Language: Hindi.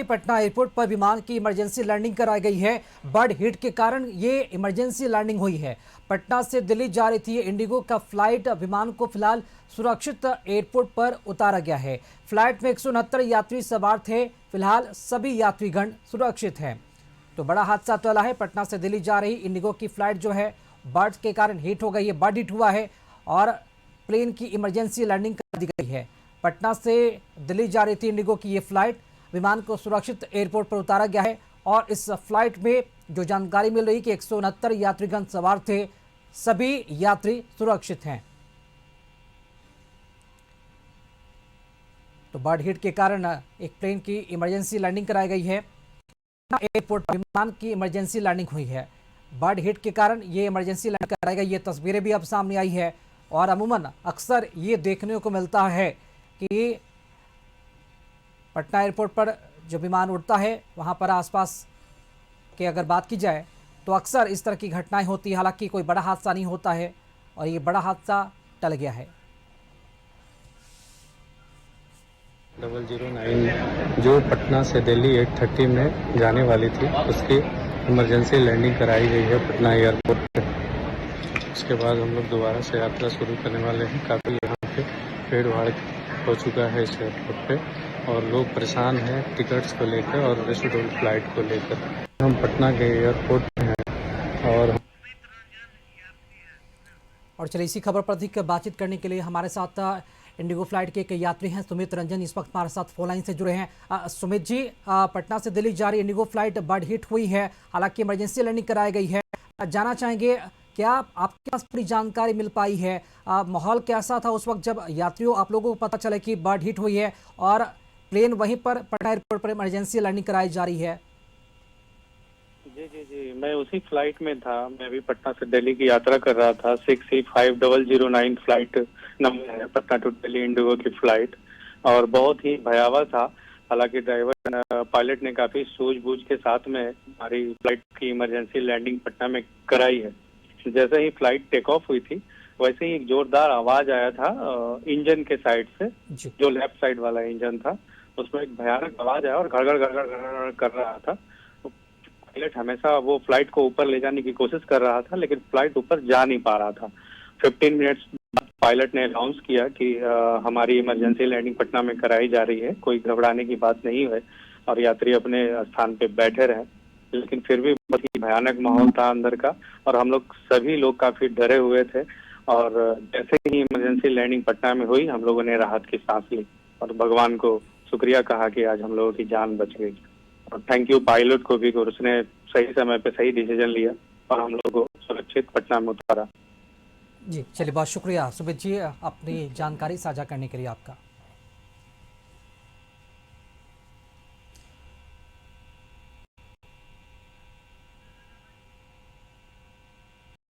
पटना एयरपोर्ट पर विमान की इमरजेंसी लैंडिंग कराई गई है। बर्ड हिट के कारण ये इमरजेंसी लैंडिंग हुई है। पटना से दिल्ली जा रही थी इंडिगो का फ्लाइट। विमान को फिलहाल सुरक्षित एयरपोर्ट पर उतारा गया है। फ्लाइट में 169 यात्री सवार थे। फिलहाल सभी यात्रीगण सुरक्षित हैं। तो बड़ा हादसा टला है। पटना से दिल्ली जा रही इंडिगो की फ्लाइट जो है बर्ड के कारण हिट हो गई है। बर्ड हिट हुआ है और प्लेन की इमरजेंसी लैंडिंग कर दी गई है। पटना से दिल्ली जा रही थी इंडिगो की ये फ्लाइट। विमान को सुरक्षित एयरपोर्ट पर उतारा गया है और इस फ्लाइट में जो जानकारी मिल रही कि 169 यात्रीगण सवार थे। सभी यात्री सुरक्षित हैं। तो बर्ड हिट के कारण एक प्लेन की इमरजेंसी लैंडिंग कराई गई है। एयरपोर्ट पर विमान की इमरजेंसी लैंडिंग हुई है। बर्ड हिट के कारण ये इमरजेंसी लैंडिंग कराई गई। ये तस्वीरें भी अब सामने आई है और अमूमन अक्सर ये देखने को मिलता है कि पटना एयरपोर्ट पर जो विमान उड़ता है वहां पर आसपास की अगर बात की जाए तो अक्सर इस तरह की घटनाएं होती है। हालांकि कोई बड़ा हादसा नहीं होता है और ये बड़ा हादसा टल गया है। 009 जो पटना से दिल्ली 8:30 में जाने वाली थी, उसकी इमरजेंसी लैंडिंग कराई गई है पटना एयरपोर्ट पे। उसके बाद हम लोग दोबारा से यात्रा शुरू करने वाले हैं। काफ़ी यहाँ पे भीड़ भाड़ हो चुका है इस एयरपोर्ट पे और लोग परेशान हैं टिकट्स को लेकर और रेसिडेंट फ्लाइट को लेकर। हम पटना के एयरपोर्ट पे हैं और चलिए इसी खबर पर अधिक बातचीत करने के लिए हमारे साथ इंडिगो फ्लाइट के एक यात्री हैं सुमित रंजन इस वक्त हमारे साथ फोन लाइन से जुड़े हैं। सुमित जी, पटना से दिल्ली जा रही इंडिगो फ्लाइट बर्ड हिट हुई है। हालांकि इमरजेंसी लैंडिंग कराई गई है। जानना चाहेंगे क्या आपके पास पूरी जानकारी मिल पाई है? माहौल कैसा था उस वक्त जब यात्रियों आप लोगों को पता चला कि बर्ड हिट हुई है और प्लेन वहीं पर पटना एयरपोर्ट पर इमरजेंसी लैंडिंग कराई जा रही है? जी, मैं उसी फ्लाइट में था। मैं भी पटना से दिल्ली की यात्रा कर रहा था। 6E5009 फ्लाइट नंबर है पटना टू दिल्ली इंडिगो की फ्लाइट और बहुत ही भयावह था। हालांकि ड्राइवर पायलट ने काफी सूझबूझ के साथ में हमारी फ्लाइट की इमरजेंसी लैंडिंग पटना में कराई है। जैसे ही फ्लाइट टेक ऑफ हुई थी वैसे ही एक जोरदार आवाज आया था इंजन के साइड से, जो लेफ्ट साइड वाला इंजन था उसमें एक भयानक आवाज आया और गड़गड़ गड़गड़ गड़गड़ कर रहा था। पायलट हमेशा वो फ्लाइट को ऊपर ले जाने की कोशिश कर रहा था लेकिन फ्लाइट ऊपर जा नहीं पा रहा था। 15 मिनट्स बाद पायलट ने अनाउंस किया कि हमारी इमरजेंसी लैंडिंग पटना में कराई जा रही है, कोई घबराने की बात नहीं है और यात्री अपने स्थान पे बैठे रहे। लेकिन फिर भी बहुत ही भयानक माहौल था अंदर का और हम लोग सभी लोग काफी डरे हुए थे और जैसे ही इमरजेंसी लैंडिंग पटना में हुई हम लोगों ने राहत की सांस ली और भगवान को शुक्रिया कहा कि आज हम लोगों की जान बच गई। और थैंक यू पायलट को भी, उसने सही समय पे सही डिसीजन लिया और हम लोग को सुरक्षित पटना में उतारा। जी चलिए, बहुत शुक्रिया सुमित जी अपनी जानकारी साझा करने के लिए आपका।